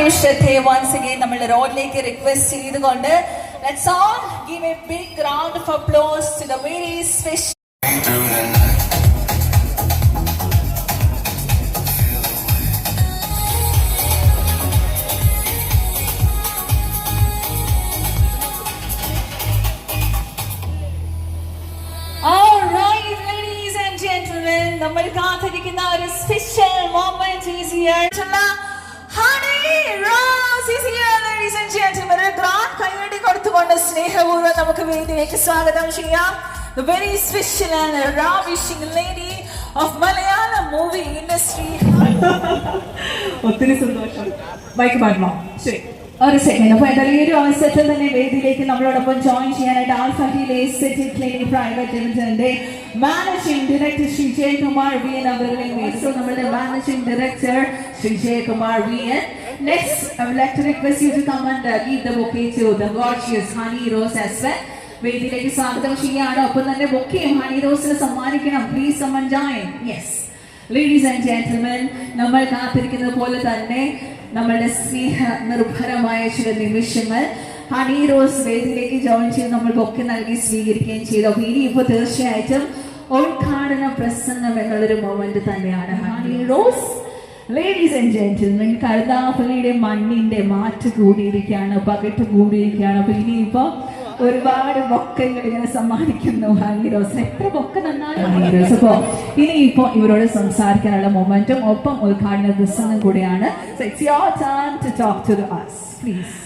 നിമിഷത്തെ once again നമ്മളുടെ റോഡിലേക്ക് റിക്വസ്റ്റ് ചെയ്തുകൊണ്ട് let's all give a big round of applause to the very special നമ്മൾ കാത്തിരിക്കുന്ന ഒരു special moment is here Honey Rose is here ladies and gentlemen ഒരു ഗ്രാൻഡ് കൈയടി കൊടുത്തുകൊണ്ട് സ്നേഹപൂർവ്വം നമുക്ക് വേദിയിലേക്ക് സ്വാഗതം ചെയ്യാം the very special and ravishing lady of Malayalam movie industry ഒത്തിരി സന്തോഷം മൈക്ക് മാറ്റണോ ശരി ഒരു സെക്കൻഡ്. അപ്പോൾ എന്തായാലും ഈ ഒരു അവസരത്തിൽ തന്നെ വേദിയിലേക്ക് നമ്മളോടൊപ്പം ജോയിൻ ചെയ്യാനായിട്ട് alpha heal aesthetic clinic private ലിമിറ്റഡിന്റെ managing director Shri Jayakumar V N അവരുടെ നമ്മുടെ managing director Shri Jayakumar V N. Next, I would like to request you to come and give the bouquet to the gorgeous Honey Rose as well. വേദിയിലേക്ക് സ്വാഗതം ചെയ്യാണ്. ഒപ്പം തന്നെ bouquet Honey റോസിന് സമ്മാനിക്കണം. Please someone join. Yes. Ladies and gentlemen, നമ്മൾ കാത്തിരിക്കുന്നത് പോലെ തന്നെ നമ്മളുടെ സ്നേഹ നിർഭരമായ ചില നിമിഷങ്ങൾ ഹണി റോസ് വേദിയിലേക്ക് ജോയിൻ ചെയ്ത് നമ്മൾക്കൊക്കെ നൽകി സ്വീകരിക്കുകയും ചെയ്തു. അപ്പോൾ ഇനി ഇപ്പോൾ തീർച്ചയായിട്ടും ഉദ്ഘാടന പ്രസംഗം എന്നുള്ളൊരു മൊമെന്റ് തന്നെയാണ് Honey Rose. Ladies and gentlemen, കഴുതാപ്പള്ളിയുടെ മണ്ണിന്റെ മാറ്റ് കൂടിയിരിക്കുകയാണ്, പകട്ട് കൂടിയിരിക്കുകയാണ്. അപ്പോൾ ഇനിയിപ്പോൾ ഒരുപാട് ബൊക്കകൾ ഇങ്ങനെ സമ്മാനിക്കുന്നു ഹണി റോസിന്. എത്ര ബൊക്ക നന്നായി ഹണി റോസ്. അപ്പോൾ ഇനിയിപ്പോൾ ഇവരോട് സംസാരിക്കാനുള്ള മൊമെന്റും ഒപ്പം ഉദ്ഘാടന പ്രസംഗം കൂടിയാണ്. So it's your turn to talk to us, please.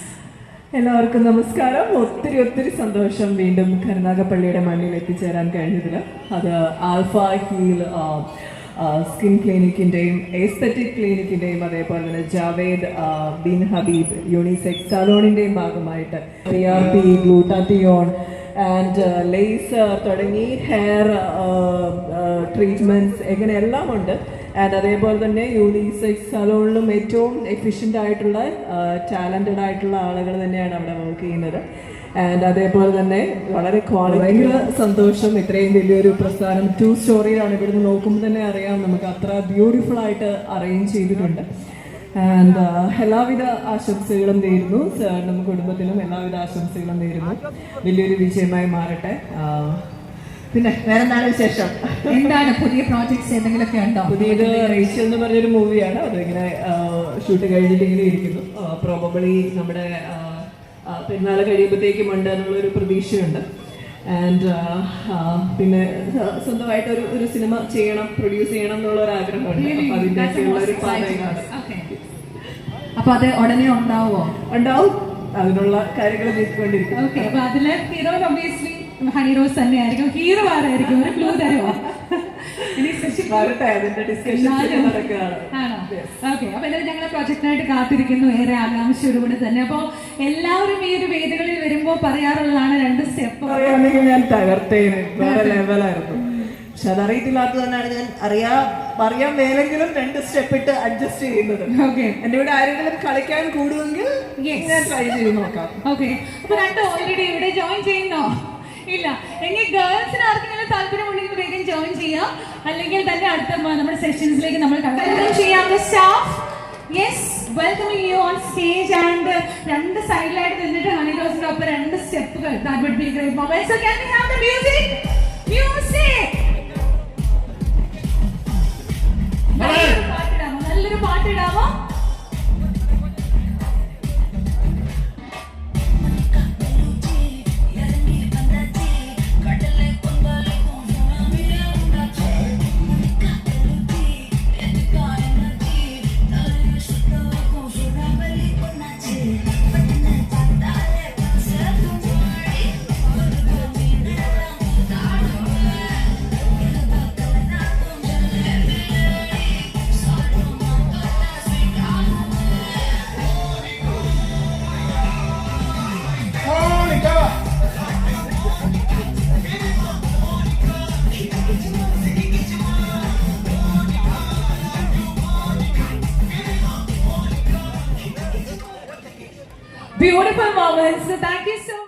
എല്ലാവർക്കും നമസ്കാരം. ഒത്തിരി ഒത്തിരി സന്തോഷം വീണ്ടും കരുനാഗപ്പള്ളിയുടെ മണ്ണിൽ എത്തിച്ചേരാൻ കഴിഞ്ഞതിൽ. അത് ആൽഫ ഹീൽ സ്കിൻ ക്ലിനിക്കിൻ്റെയും എസ്തെറ്റിക് ക്ലിനിക്കിൻ്റെയും അതേപോലെ തന്നെ ജാവേദ് ബിൻ ഹബീബ് യൂണിസെക്സ് സലോണിൻ്റെയും ഭാഗമായിട്ട് PRP, ഗ്ലൂട്ടാത്തിയോൺ ആൻഡ് ലേസർ തുടങ്ങി ഹെയർ ട്രീറ്റ്മെൻറ്റ്സ് എങ്ങനെ എല്ലാം ഉണ്ട്. ആൻഡ് അതേപോലെ തന്നെ യൂണിസെക്സ് സലോണിലും ഏറ്റവും എഫിഷ്യൻ്റ് ആയിട്ടുള്ള ടാലൻറ്റഡ് ആയിട്ടുള്ള ആളുകൾ തന്നെയാണ് അവിടെ വർക്ക് ചെയ്യുന്നത്. ആൻഡ് അതേപോലെ തന്നെ വളരെ ഭയങ്കര സന്തോഷം. ഇത്രയും വലിയൊരു പ്രസ്ഥാനം 2 സ്റ്റോറിയിലാണ്. ഇവിടുന്ന് നോക്കുമ്പോൾ തന്നെ അറിയാം നമുക്ക് അത്ര ബ്യൂട്ടിഫുൾ ആയിട്ട് അറേഞ്ച് ചെയ്തിട്ടുണ്ട്. ആൻഡ് എല്ലാവിധ ആശംസകളും നേരുന്നു. സാറിനും കുടുംബത്തിനും എല്ലാവിധ ആശംസകളും നേരുന്നു. വലിയൊരു വിജയമായി മാറട്ടെ. പിന്നെ വേറെ എന്താണ് വിശേഷം? എന്താണ് പുതിയ പ്രോജക്ട്സ് എന്തെങ്കിലുമൊക്കെ ഉണ്ടോ? പുതിയത് റേഷ്യൽ എന്ന് പറഞ്ഞൊരു മൂവിയാണ്. അതിങ്ങനെ ഷൂട്ട് കഴിഞ്ഞിട്ട് ഇങ്ങനെ ഇരിക്കുന്നു. പ്രോബബിളി നമ്മുടെ പെരുന്നാൾ കഴിയുമ്പോഴത്തേക്കും ഉണ്ട് എന്നുള്ളൊരു പ്രതീക്ഷയുണ്ട്. ആൻഡ് പിന്നെ സ്വന്തമായിട്ട് ഒരു സിനിമ ചെയ്യണം, പ്രൊഡ്യൂസ് ചെയ്യണം എന്നുള്ള ഒരു ആഗ്രഹമുണ്ട്. അപ്പൊ അതിൻ്റെയൊക്കെയുള്ള ഒരു പാതയാണ്. അപ്പൊ അത് ഉടനെ ഉണ്ടാവും. അതിനുള്ള കാര്യങ്ങൾ നീക്കിക്കൊണ്ടിരിക്കും. ഓക്കെ. അപ്പൊ അതിലെ ഹീറോ ഒബ്വിയസ്ലി ഹണി റോസ് തന്നെയായിരിക്കും. ഹീറോ ആരായിരിക്കും? ഒരു ക്ലൂ തരുമോ? അപ്പൊ എന്തായാലും ഞങ്ങളെ പ്രൊജക്ടിനായിട്ട് കാത്തിരിക്കുന്നു ഏറെ ആകാംക്ഷയോടുകൂടി തന്നെ. അപ്പൊ എല്ലാവരും ഈ ഒരു വേദികളിൽ വരുമ്പോ പറയാറുള്ളതാണ് 2 സ്റ്റെപ്പ്. ഞാൻ തകർത്തേന് വേറെ ലെവലായിരുന്നു. പക്ഷെ അതറിയത്തില്ലാത്തത് തന്നെയാണ് ഞാൻ അറിയാൻ മേലെങ്കിലും 2 സ്റ്റെപ്പ് ഇട്ട് അഡ്ജസ്റ്റ് ചെയ്യുന്നത്. എന്റെ ഇവിടെ ആരെങ്കിലും കളിക്കാൻ കൂടുമെങ്കിൽ ഞാൻ ട്രൈ ചെയ്ത് നോക്കാം. ഓക്കെ. അപ്പൊ 2 ഓൾറെഡി ഇവിടെ ജോയിൻ ചെയ്യുന്നോ? ഇല്ല. എങ്കിൽ ഗേൾസിന് ആർക്കെങ്കിലും താല്പര്യമുണ്ടെങ്കിൽ വേഗം ജോയിൻ ചെയ്യാം. അല്ലെങ്കിൽ തന്നെ അടുത്ത നമ്മുടെ സെഷൻസിലേക്ക് നമ്മൾ ചെയ്യാം. Staff, yes, welcoming you on stage. And 2 സൈഡിലായിട്ട് നിന്നിട്ട് ഹണി റോസിന്റെ ഒപ്പം 2 സ്റ്റെപ്പുകൾ. That would be great moment. So can we have the music? നല്ലൊരു പാട്ടിടാമോ? Beautiful moments. Thank you so much.